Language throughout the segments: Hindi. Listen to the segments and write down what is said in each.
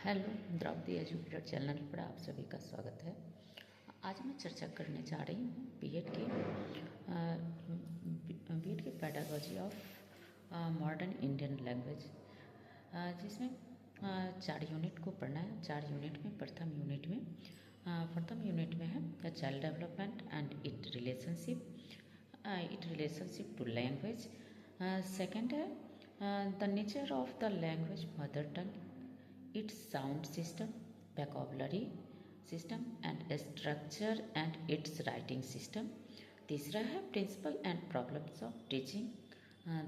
हेलो, द्रौपदी एजुकेटर चैनल पर आप सभी का स्वागत है। आज मैं चर्चा करने जा रही हूँ बीएड के pedagogy of modern Indian language, जिसमें 4 यूनिट को पढ़ना है। 4 यूनिट में प्रथम यूनिट में है the child development and it relationship to language. Second है the nature of the language mother tongue, its sound system, vocabulary system and structure and its writing system. तीसरा है principle and problems of teaching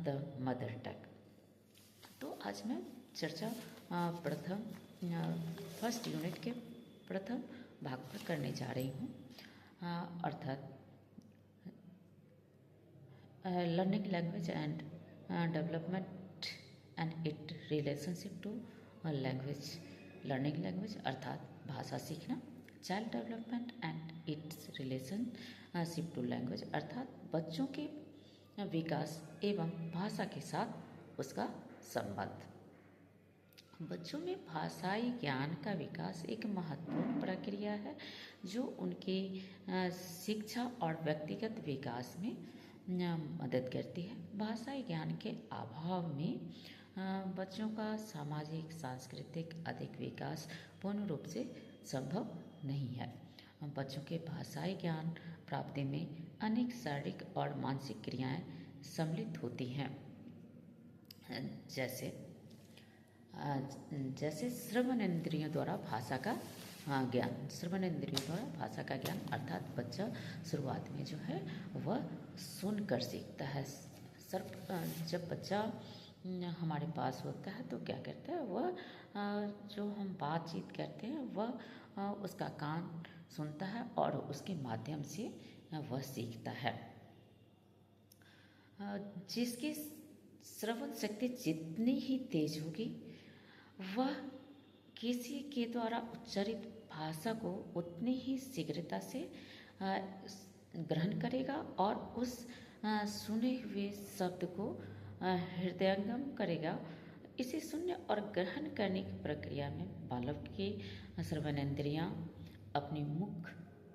the mother tongue. तो आज मैं चर्चा फर्स्ट यूनिट के प्रथम भाग पर करने जा रही हूँ, अर्थात learning language and development and it relationship to language. Learning language अर्थात भाषा सीखना, child development and its relationship to language अर्थात बच्चों के विकास एवं भाषा के साथ उसका संबंध। बच्चों में भाषाई ज्ञान का विकास एक महत्वपूर्ण प्रक्रिया है जो उनके शिक्षा और व्यक्तिगत विकास में मदद करती है। भाषाई ज्ञान के अभाव में बच्चों का सामाजिक सांस्कृतिक अधिक विकास पूर्ण रूप से संभव नहीं है। बच्चों के भाषाई ज्ञान प्राप्ति में अनेक शारीरिक और मानसिक क्रियाएं सम्मिलित होती हैं, जैसे श्रवण इंद्रियों द्वारा भाषा का ज्ञान। श्रवण इंद्रियों द्वारा भाषा का ज्ञान अर्थात बच्चा शुरुआत में जो है वह सुनकर सीखता है। जब बच्चा हमारे पास होता है तो क्या करता है, वह जो हम बातचीत करते हैं वह उसका कान सुनता है और उसके माध्यम से वह सीखता है। जिसकी श्रवण शक्ति जितनी ही तेज होगी वह किसी के द्वारा उच्चारित भाषा को उतनी ही शीघ्रता से ग्रहण करेगा और उस सुने हुए शब्द को हृदयंगम करेगा। इसे सुनने और ग्रहण करने की प्रक्रिया में बालक की श्रवणेंद्रियां अपनी मुख्य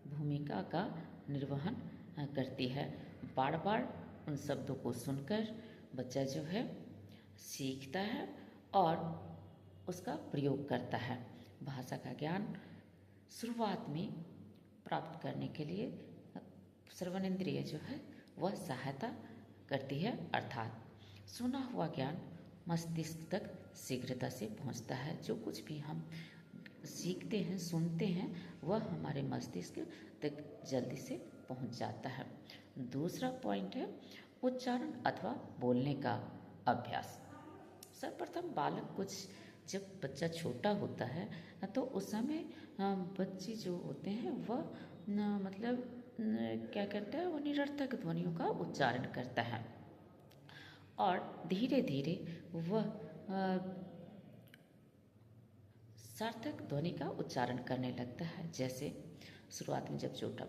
भूमिका का निर्वहन करती है। बार बार उन शब्दों को सुनकर बच्चा जो है सीखता है और उसका प्रयोग करता है। भाषा का ज्ञान शुरुआत में प्राप्त करने के लिए श्रवणेंद्रिय जो है वह सहायता करती है, अर्थात सुना हुआ ज्ञान मस्तिष्क तक शीघ्रता से पहुंचता है। जो कुछ भी हम सीखते हैं, सुनते हैं, वह हमारे मस्तिष्क तक जल्दी से पहुंच जाता है। दूसरा पॉइंट है उच्चारण अथवा बोलने का अभ्यास। सर्वप्रथम जब बच्चा छोटा होता है तो उस समय बच्चे जो होते हैं वह क्या करता है, वह निरर्थक ध्वनियों का उच्चारण करता है और धीरे धीरे वह सार्थक ध्वनि का उच्चारण करने लगता है। जैसे शुरुआत में जब छोटा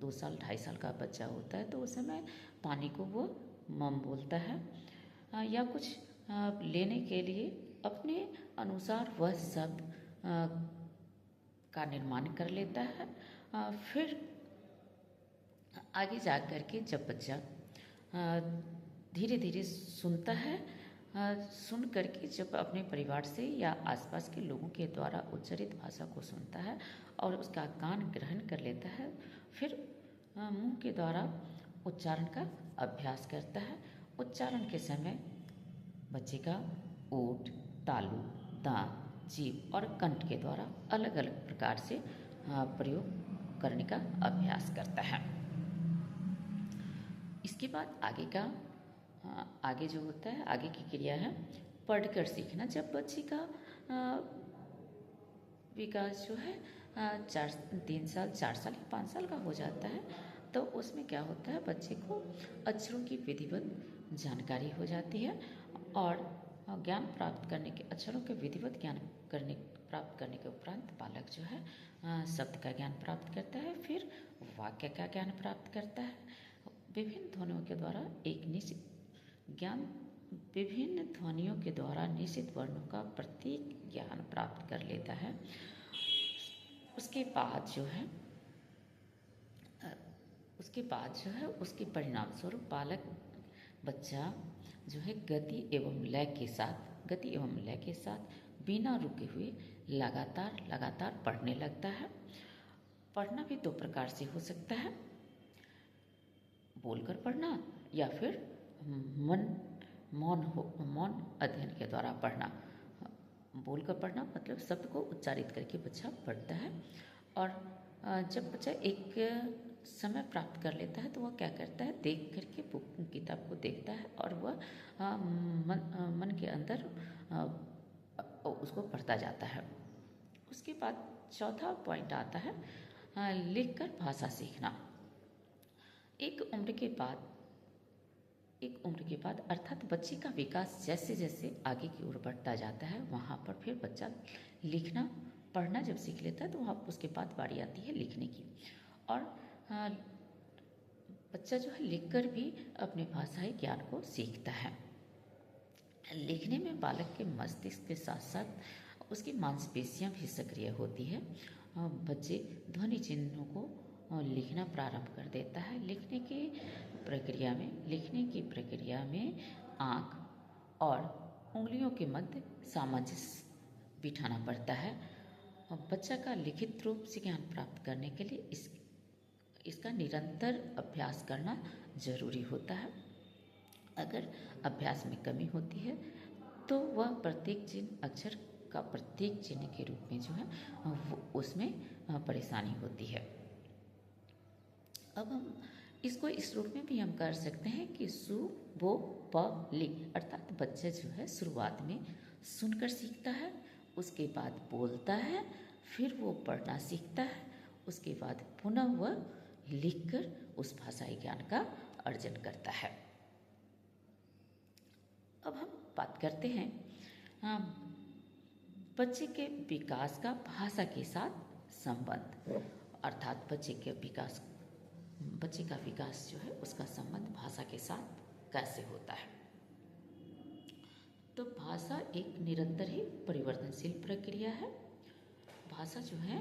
2 साल 2.5 साल का बच्चा होता है तो उस समय पानी को वो मम बोलता है या कुछ लेने के लिए अपने अनुसार वह शब्द का निर्माण कर लेता है। फिर आगे जा कर के जब बच्चा धीरे धीरे सुनता है, सुन करके जब अपने परिवार से या आसपास के लोगों के द्वारा उच्चारित भाषा को सुनता है और उसका कान ग्रहण कर लेता है, फिर मुंह के द्वारा उच्चारण का अभ्यास करता है। उच्चारण के समय बच्चे का ओठ, तालु, दांत, जीभ और कंठ के द्वारा अलग अलग प्रकार से प्रयोग करने का अभ्यास करता है। इसके बाद आगे जो होता है, आगे की क्रिया है पढ़कर सीखना। जब बच्चे का विकास जो है 3 साल 4 साल या 5 साल का हो जाता है तो उसमें क्या होता है, बच्चे को अक्षरों की विधिवत जानकारी हो जाती है और अक्षरों के विधिवत ज्ञान प्राप्त करने के उपरांत बालक जो है शब्द का ज्ञान प्राप्त करता है, फिर वाक्य का ज्ञान प्राप्त करता है। विभिन्न ध्वनियों के द्वारा एक निश्चित ज्ञान विभिन्न ध्वनियों के द्वारा निश्चित वर्णों का प्रतीक ज्ञान प्राप्त कर लेता है। उसके बाद जो है उसके परिणाम स्वरूप बालक बच्चा जो है गति एवं लय के साथ बिना रुके हुए लगातार पढ़ने लगता है। पढ़ना भी दो प्रकार से हो सकता है, बोलकर पढ़ना या फिर मौन अध्ययन के द्वारा पढ़ना। बोलकर पढ़ना मतलब शब्द को उच्चारित करके बच्चा पढ़ता है। और जब बच्चा एक समय प्राप्त कर लेता है तो वह क्या करता है, देख करके किताब को देखता है और वह मन के अंदर उसको पढ़ता जाता है। उसके बाद चौथा पॉइंट आता है लिखकर भाषा सीखना। एक उम्र के बाद अर्थात बच्चे का विकास जैसे जैसे आगे की ओर बढ़ता जाता है, वहाँ पर फिर बच्चा लिखना पढ़ना जब सीख लेता है तो वहाँ उसके बाद बारी आती है लिखने की। और बच्चा जो है लिखकर भी अपने भाषाई ज्ञान को सीखता है। लिखने में बालक के मस्तिष्क के साथ साथ उसकी मांसपेशियां भी सक्रिय होती है। बच्चे ध्वनि चिन्हों को लिखना प्रारंभ कर देता है। लिखने की प्रक्रिया में आँख और उंगलियों के मध्य सामंजस्य बिठाना पड़ता है। बच्चा का लिखित रूप से ज्ञान प्राप्त करने के लिए इसका निरंतर अभ्यास करना जरूरी होता है। अगर अभ्यास में कमी होती है तो वह प्रत्येक चिन्ह अक्षर का प्रत्येक चिन्ह के रूप में जो है उसमें परेशानी होती है। अब हम इसको इस रूप में भी हम कर सकते हैं कि सु बो प लि, अर्थात बच्चा जो है शुरुआत में सुनकर सीखता है, उसके बाद बोलता है, फिर वो पढ़ना सीखता है, उसके बाद पुनः वह लिखकर उस भाषाई ज्ञान का अर्जन करता है। अब हम बात करते हैं बच्चे के विकास का भाषा के साथ संबंध, अर्थात बच्चे का विकास जो है उसका संबंध भाषा के साथ कैसे होता है। तो भाषा एक निरंतर ही परिवर्तनशील प्रक्रिया है। भाषा जो है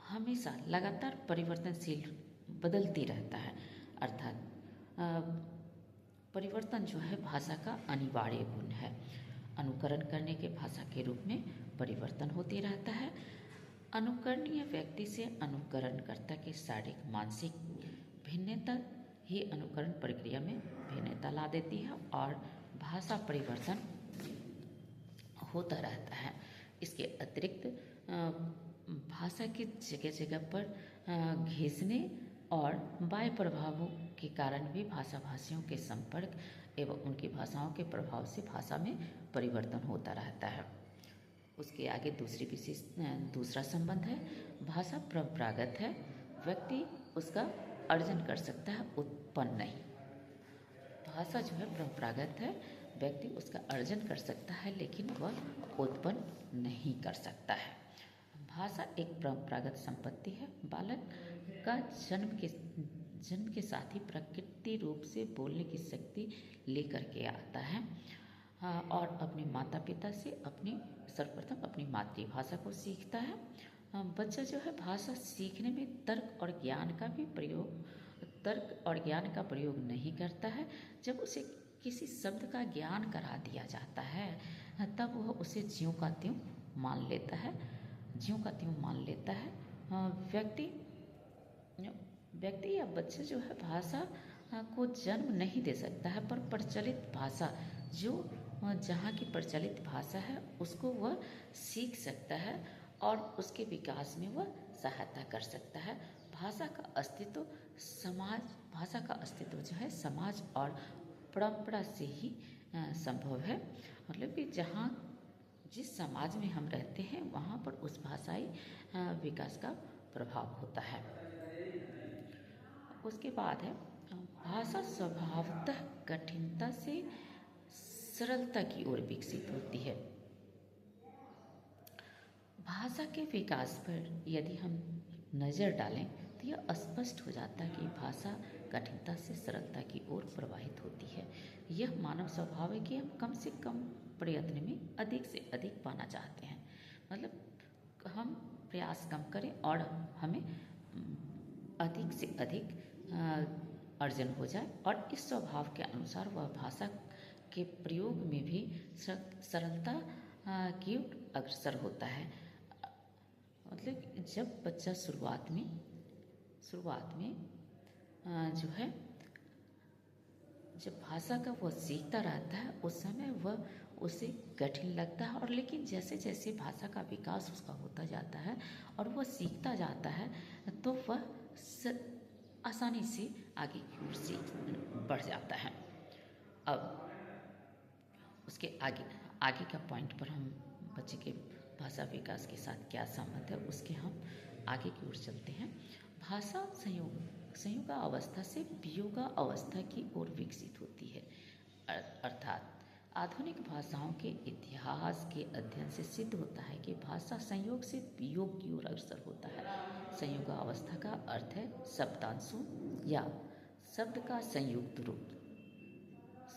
हमेशा लगातार परिवर्तनशील बदलती रहता है, अर्थात परिवर्तन जो है भाषा का अनिवार्य गुण है। अनुकरण करने के भाषा के रूप में परिवर्तन होते रहता है। अनुकरणीय व्यक्ति से अनुकरणकर्ता के शारीरिक मानसिक भिन्नता ही अनुकरण प्रक्रिया में भिन्नता ला देती है और भाषा परिवर्तन होता रहता है। इसके अतिरिक्त भाषा के जगह जगह पर घिसने और बाह्य प्रभावों के कारण भी भाषा भाषियों के संपर्क एवं उनकी भाषाओं के प्रभाव से भाषा में परिवर्तन होता रहता है। उसके आगे दूसरा संबंध है, भाषा परंपरागत है, व्यक्ति उसका अर्जन कर सकता है, उत्पन्न नहीं। भाषा जो है परंपरागत है, व्यक्ति उसका अर्जन कर सकता है लेकिन वह उत्पन्न नहीं कर सकता है। भाषा एक परंपरागत संपत्ति है। बालक का जन्म के साथ ही प्रकृति रूप से बोलने की शक्ति लेकर के आता है और अपने माता पिता से सर्वप्रथम अपनी मातृभाषा को सीखता है। बच्चा जो है भाषा सीखने में तर्क और ज्ञान का प्रयोग नहीं करता है। जब उसे किसी शब्द का ज्ञान करा दिया जाता है तब वह उसे ज्यों का त्यों मान लेता है। व्यक्ति या बच्चा जो है भाषा को जन्म नहीं दे सकता है, पर प्रचलित भाषा जहाँ की प्रचलित भाषा है उसको वह सीख सकता है और उसके विकास में वह सहायता कर सकता है। भाषा का अस्तित्व जो है समाज और परंपरा से ही संभव है। मतलब कि जिस समाज में हम रहते हैं वहाँ पर उस भाषाई विकास का प्रभाव होता है। उसके बाद है भाषा स्वभावतः कठिनता से सरलता की ओर विकसित होती है। भाषा के विकास पर यदि हम नज़र डालें तो यह स्पष्ट हो जाता है कि भाषा कठिनता से सरलता की ओर प्रवाहित होती है। यह मानव स्वभाव है कि हम कम से कम प्रयत्न में अधिक से अधिक पाना चाहते हैं। मतलब हम प्रयास कम करें और हमें अधिक से अधिक अर्जन हो जाए, और इस स्वभाव के अनुसार वह भाषा के प्रयोग में भी सरलता की ओर अग्रसर होता है। मतलब जब बच्चा शुरुआत में जो है, जब भाषा का वह सीखता रहता है उस समय वह उसे कठिन लगता है, और लेकिन जैसे जैसे भाषा का विकास उसका होता जाता है और वह सीखता जाता है तो वह आसानी से आगे की ओर से बढ़ जाता है। अब उसके आगे का पॉइंट पर हम बच्चे के भाषा विकास के साथ क्या संबंध है उसके हम आगे की ओर चलते हैं। भाषा संयोगा अवस्था से वियोगा अवस्था की ओर विकसित होती है। अर्थात आधुनिक भाषाओं के इतिहास के अध्ययन से सिद्ध होता है कि भाषा संयोग से वियोग की ओर अग्रसर होता है। संयोगा अवस्था का अर्थ है शब्दांशों या शब्द का संयुक्त रूप।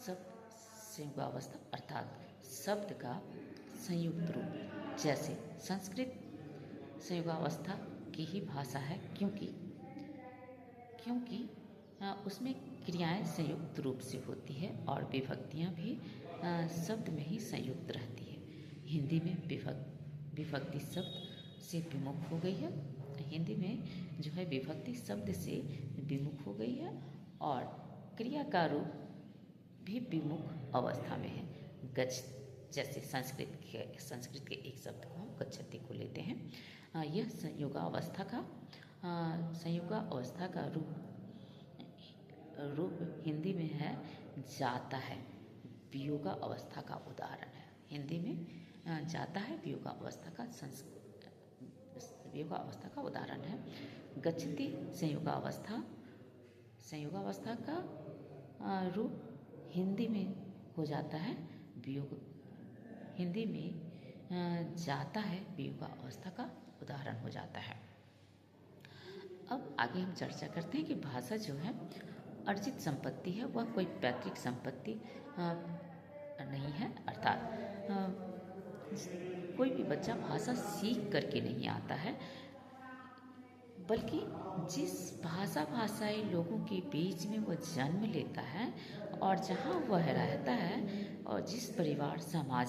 संयोगावस्था अर्थात शब्द का संयुक्त रूप। जैसे संस्कृत संयोगावस्था की ही भाषा है, क्योंकि उसमें क्रियाएं संयुक्त रूप से होती है और विभक्तियां भी शब्द में ही संयुक्त रहती है। हिंदी में विभक्ति शब्द से विमुख हो गई है। हिंदी में जो है विभक्ति शब्द से विमुख हो गई है और क्रिया का रूप भी विमुख अवस्था में है। जैसे संस्कृत के एक शब्द को हम गच्छति को लेते हैं। यह संयोगावस्था का रूप हिंदी में है जाता है, वियोगा अवस्था का उदाहरण है। हिंदी में जाता है वियोगा अवस्था का उदाहरण है। गच्छति संयोगावस्था का रूप हिंदी में हो जाता है वियोग। हिंदी में जाता है वियोगा अवस्था का उदाहरण हो जाता है। अब आगे हम चर्चा करते हैं कि भाषा जो है अर्जित संपत्ति है, वह कोई पैतृक संपत्ति नहीं है। अर्थात कोई भी बच्चा भाषा सीख करके नहीं आता है, बल्कि जिस भाषाई लोगों के बीच में वह जन्म लेता है और जहाँ वह रहता है और जिस परिवार समाज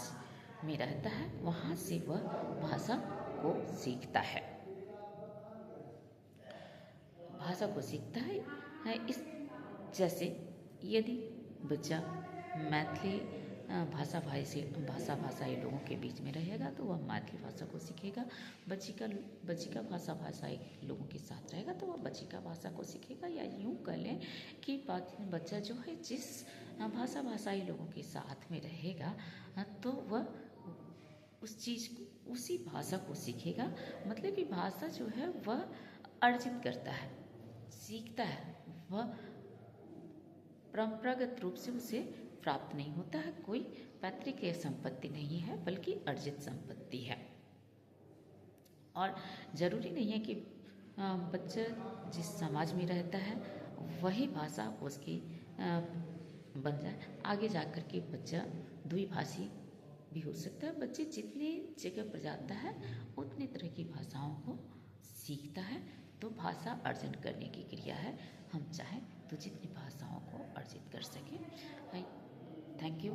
में रहता है वहाँ से वह भाषा को सीखता है। इस जैसे यदि बच्चा मैथिली भाषाई लोगों के बीच में रहेगा तो वह मैथिली भाषा को सीखेगा। बच्चिका भाषाई लोगों के साथ रहेगा तो वह बच्चिका भाषा को सीखेगा। या यूँ कह लें कि बच्चा जो है जिस भाषाई लोगों के साथ में रहेगा तो वह उसी भाषा को सीखेगा। मतलब कि भाषा जो है वह अर्जित करता है, सीखता है, वह परंपरागत रूप से उसे प्राप्त नहीं होता है। कोई पैतृक संपत्ति नहीं है, बल्कि अर्जित संपत्ति है। और ज़रूरी नहीं है कि बच्चा जिस समाज में रहता है वही भाषा उसकी बन जाए। आगे जाकर के बच्चा द्विभाषी भी हो सकता है। बच्चे जितने जगह पर जाता है उतने तरह की भाषाओं को सीखता है। तो भाषा अर्जन करने की क्रिया है। हम चाहें तो जितनी भाषाओं को अर्जित कर सकें। Thank you.